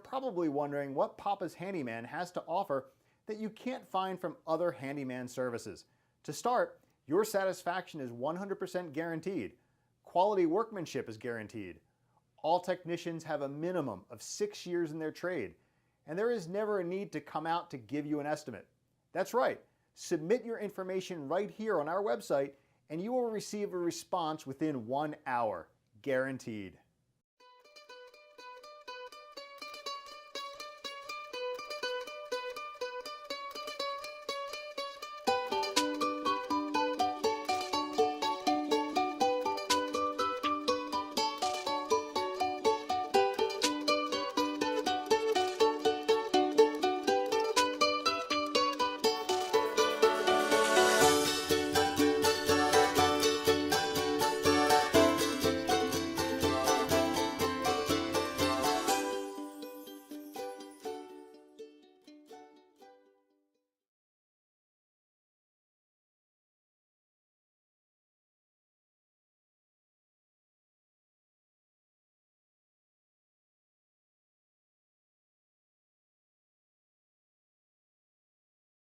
probably wondering what Papa's Handyman has to offer that you can't find from other handyman services. To start, your satisfaction is 100% guaranteed. Quality workmanship is guaranteed. All technicians have a minimum of 6 years in their trade, and there is never a need to come out to give you an estimate. That's right, submit your information right here on our website and you will receive a response within 1 hour, guaranteed.